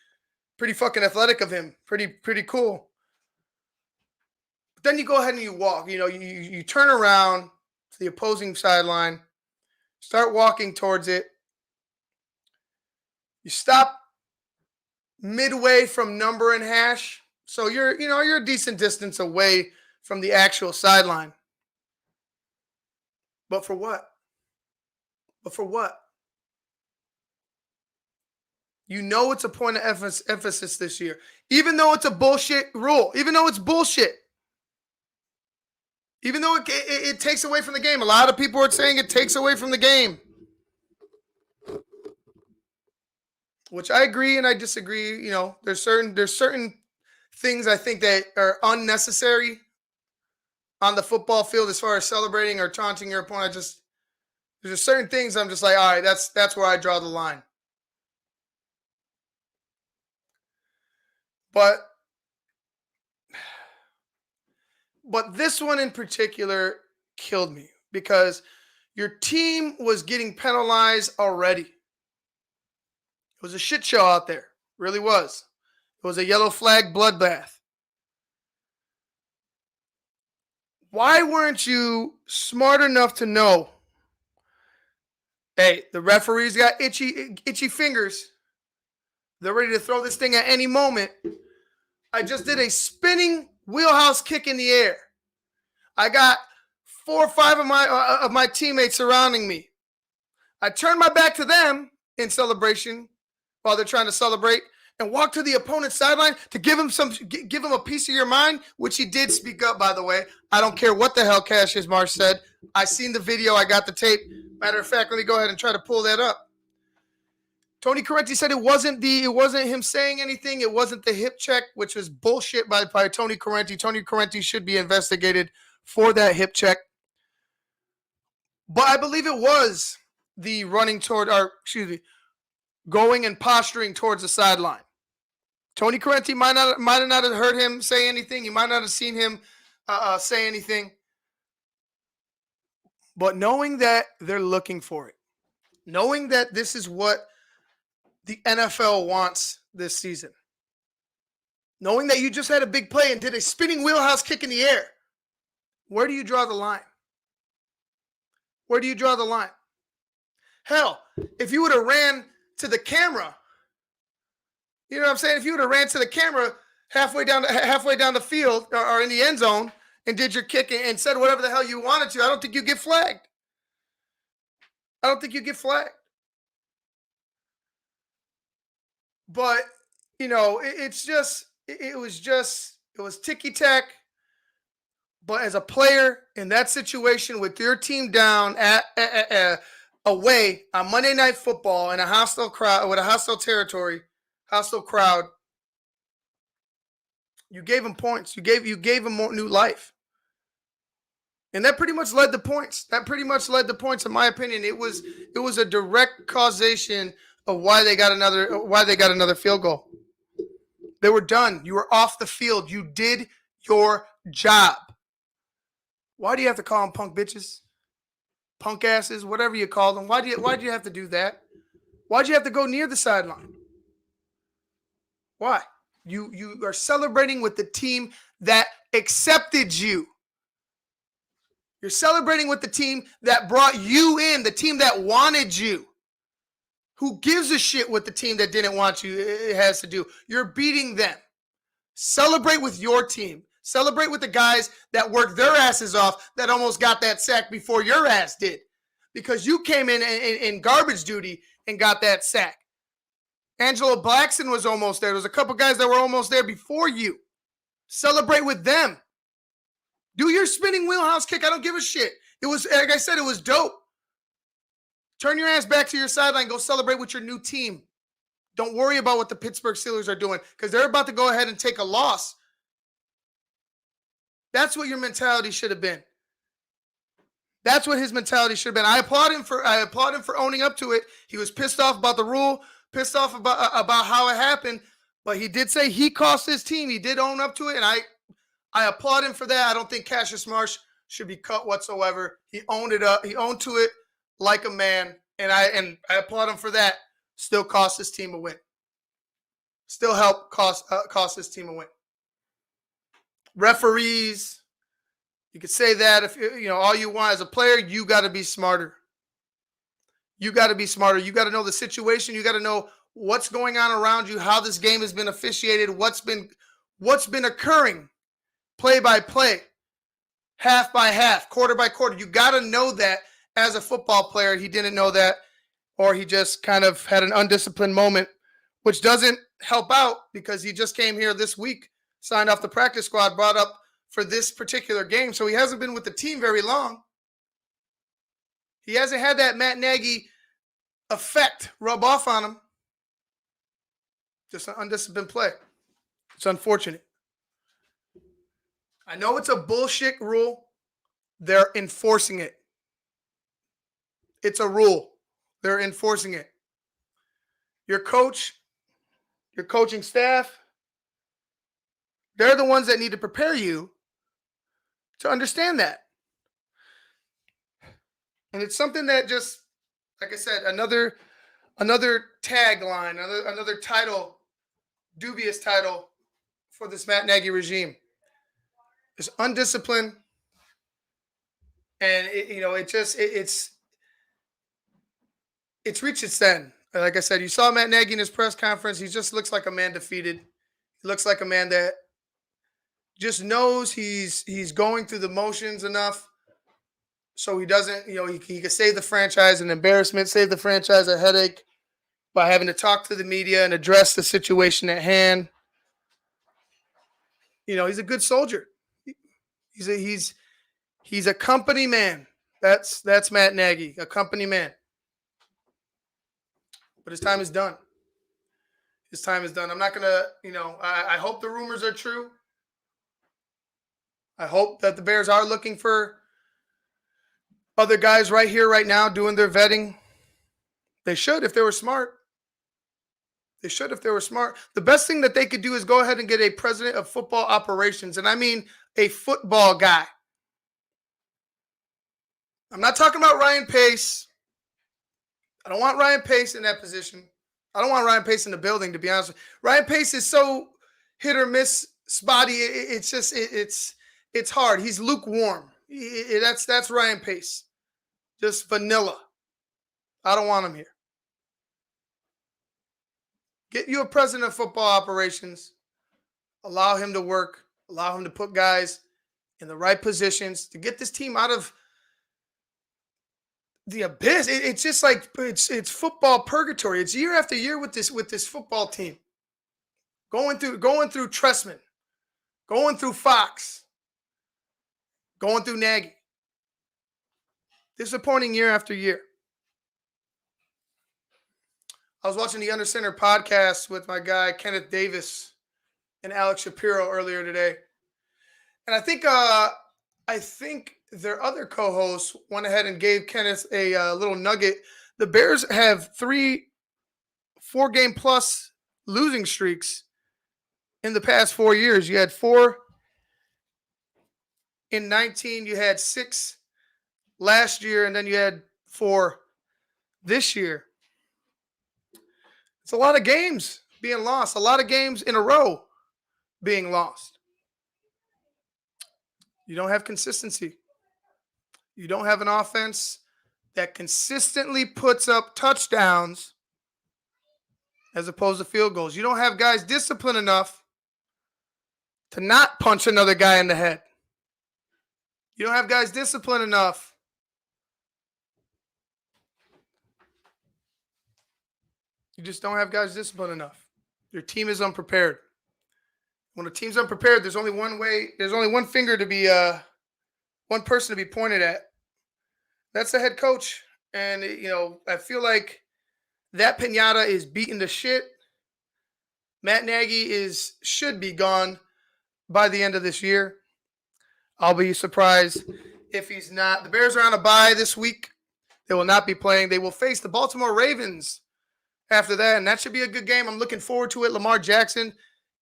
fucking athletic of him. Pretty cool. But then you go ahead and you walk. You know, you turn around to the opposing sideline, start walking towards it. You stop midway from number and hash. So you're a decent distance away from the actual sideline. But for what? You know it's a point of emphasis this year. Even though it's a bullshit rule. Even though it's bullshit. Even though it takes away from the game. A lot of people are saying it takes away from the game. Which I agree and I disagree. You know, there's certain things I think that are unnecessary on the football field as far as celebrating or taunting your opponent. There's just certain things I'm just like, all right, that's where I draw the line. But this one in particular killed me because your team was getting penalized already. It was a shit show out there. It really was. It was a yellow flag bloodbath. Why weren't you smart enough to know, hey, the referee's got itchy fingers. They're ready to throw this thing at any moment. I just did a spinning wheelhouse kick in the air. I got 4 or 5 of my teammates surrounding me. I turned my back to them in celebration while they're trying to celebrate and walked to the opponent's sideline to give him a piece of your mind, which he did speak up, by the way. I don't care what the hell Cassius Marsh said. I seen the video. I got the tape. Matter of fact, let me go ahead and try to pull that up. Tony Correnti said it wasn't him saying anything. It wasn't the hip check, which was bullshit by Tony Correnti. Tony Correnti should be investigated for that hip check. But I believe it was the going and posturing towards the sideline. Tony Correnti might have not have heard him say anything. You might not have seen him say anything. But knowing that they're looking for it, knowing that this is what the NFL wants this season, knowing that you just had a big play and did a spinning wheelhouse kick in the air, where do you draw the line? Where do you draw the line? Hell, if you would have ran to the camera, you know what I'm saying? If you would have ran to the camera halfway down the field or in the end zone and did your kick and said whatever the hell you wanted to, I don't think you get flagged. I don't think you get flagged. But, you know, it was ticky-tack. But as a player in that situation with your team down away on Monday Night Football in a hostile crowd, with a hostile territory, hostile crowd, you gave him points. You gave him more new life. And that pretty much led the points. In my opinion. It was a direct causation of why they got another field goal. They were done. You were off the field. You did your job. Why do you have to call them punk bitches? Punk asses, whatever you call them. Why do you have to do that? Why'd you have to go near the sideline? Why? You are celebrating with the team that accepted you. You're celebrating with the team that brought you in, the team that wanted you. Who gives a shit what the team that didn't want you has to do? You're beating them. Celebrate with your team. Celebrate with the guys that worked their asses off that almost got that sack before your ass did. Because you came in garbage duty and got that sack. Angelo Blackson was almost there. There was a couple guys that were almost there before you. Celebrate with them. Do your spinning wheelhouse kick. I don't give a shit. It was, like I said, it was dope. Turn your ass back to your sideline. Go celebrate with your new team. Don't worry about what the Pittsburgh Steelers are doing because they're about to go ahead and take a loss. That's what your mentality should have been. That's what his mentality should have been. I applaud him for owning up to it. He was pissed off about the rule, pissed off about how it happened, but he did say he cost his team. He did own up to it, and I applaud him for that. I don't think Cassius Marsh should be cut whatsoever. He owned it up. He owned to it like a man, and I applaud him for that. Still cost his team a win. Still helped cost his team a win. Referees, you could say that if you know all you want as a player. You got to be smarter. You got to be smarter. You got to know the situation. You got to know what's going on around you, how this game has been officiated, what's been occurring, play by play, half by half, quarter by quarter. You got to know that as a football player. He didn't know that, or he just kind of had an undisciplined moment, which doesn't help out because he just came here this week, signed off the practice squad, brought up for this particular game. So he hasn't been with the team very long. He hasn't had that Matt Nagy effect rub off on him. Just an undisciplined play. It's unfortunate. I know it's a bullshit rule. They're enforcing it. It's a rule. They're enforcing it. Your coach, your coaching staff, they're the ones that need to prepare you to understand that. And it's something that just, like I said, another tagline, another title, dubious title for this Matt Nagy regime. It's undisciplined, and it's reached its end. Like I said, you saw Matt Nagy in his press conference. He just looks like a man defeated. He looks like a man that just knows he's going through the motions enough so he doesn't, he can save the franchise an embarrassment, save the franchise a headache by having to talk to the media and address the situation at hand. He's a good soldier. He's a company man. That's Matt Nagy, a company man. But his time is done. His time is done. I'm not going to, I hope the rumors are true. I hope that the Bears are looking for other guys right here, right now, doing their vetting. They should if they were smart. The best thing that they could do is go ahead and get a president of football operations. And I mean a football guy. I'm not talking about Ryan Pace. I don't want Ryan Pace in that position. I don't want Ryan Pace in the building, to be honest. Ryan Pace is so hit or miss, spotty. It's hard. He's lukewarm. That's Ryan Pace. Just vanilla. I don't want him here. Get you a president of football operations. Allow him to work. Allow him to put guys in the right positions to get this team out of the abyss. It's just like it's football purgatory. It's year after year with this football team. Going through Tressman, going through Fox, going through Nagy. Disappointing year after year. I was watching the Under Center podcast with my guy Kenneth Davis and Alex Shapiro earlier today, and I think their other co-hosts went ahead and gave Kenneth a little nugget. The Bears have 3 4-game plus losing streaks in the past 4 years. You had 4 in 19. You had 6 last year, and then you had 4 this year. It's a lot of games being lost. A lot of games in a row being lost. You don't have consistency. You don't have an offense that consistently puts up touchdowns as opposed to field goals. You don't have guys disciplined enough to not punch another guy in the head. You don't have guys disciplined enough You just don't have guys disciplined enough. Your team is unprepared. When a team's unprepared, there's only one way. There's only one finger to be, one person to be pointed at. That's the head coach. And, I feel like that piñata is beaten to shit. Matt Nagy should be gone by the end of this year. I'll be surprised if he's not. The Bears are on a bye this week. They will not be playing. They will face the Baltimore Ravens after that, and that should be a good game. I'm looking forward to it. Lamar Jackson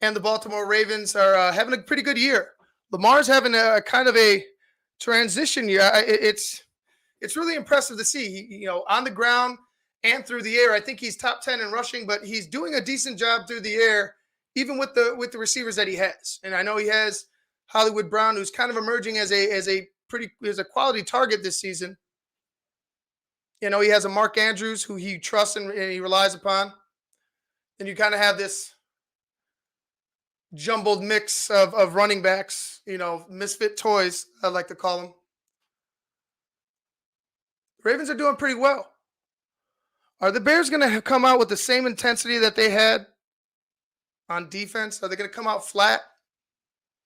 and the Baltimore Ravens are having a pretty good year. Lamar's having a kind of a transition year. It's really impressive to see. He, on the ground and through the air. I think he's top 10 in rushing, but he's doing a decent job through the air, even with the receivers that he has. And I know he has Hollywood Brown, who's kind of emerging as a quality target this season. He has a Mark Andrews who he trusts and he relies upon. Then you kind of have this jumbled mix of running backs, misfit toys, I like to call them. The Ravens are doing pretty well. Are the Bears going to come out with the same intensity that they had on defense? Are they going to come out flat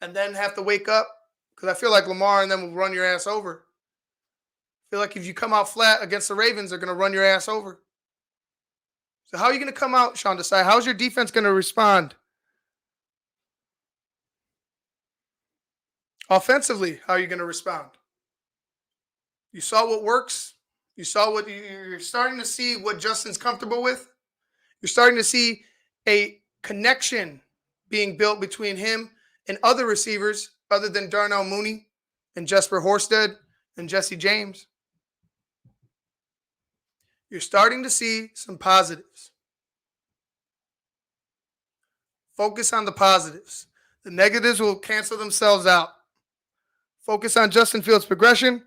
and then have to wake up? Because I feel like Lamar and them will run your ass over. I feel like if you come out flat against the Ravens, they're going to run your ass over. So how are you going to come out, Sean Desai? How's your defense going to respond? Offensively, how are you going to respond? You saw what works. You saw what you're starting to see what Justin's comfortable with. You're starting to see a connection being built between him and other receivers other than Darnell Mooney and Jesper Horsted and Jesse James. You're starting to see some positives. Focus on the positives. The negatives will cancel themselves out. Focus on Justin Fields' progression.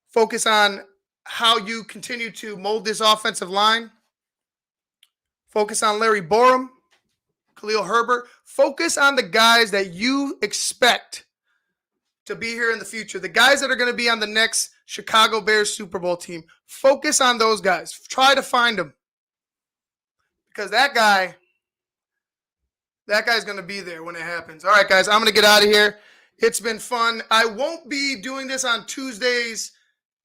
Focus on how you continue to mold this offensive line. Focus on Larry Borum, Khalil Herbert. Focus on the guys that you expect to be here in the future. The guys that are going to be on the next Chicago Bears Super Bowl team. Focus on those guys. Try to find them. Because that guy's going to be there when it happens. All right, guys, I'm going to get out of here. It's been fun. I won't be doing this on Tuesdays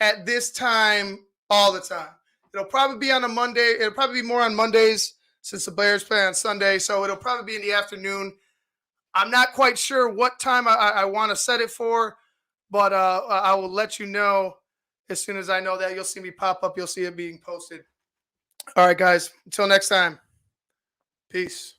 at this time all the time. It'll probably be on a Monday. It'll probably be more on Mondays since the Bears play on Sunday. So it'll probably be in the afternoon. I'm not quite sure what time I want to set it for, but I will let you know as soon as I know that. You'll see me pop up. You'll see it being posted. All right, guys. Until next time. Peace.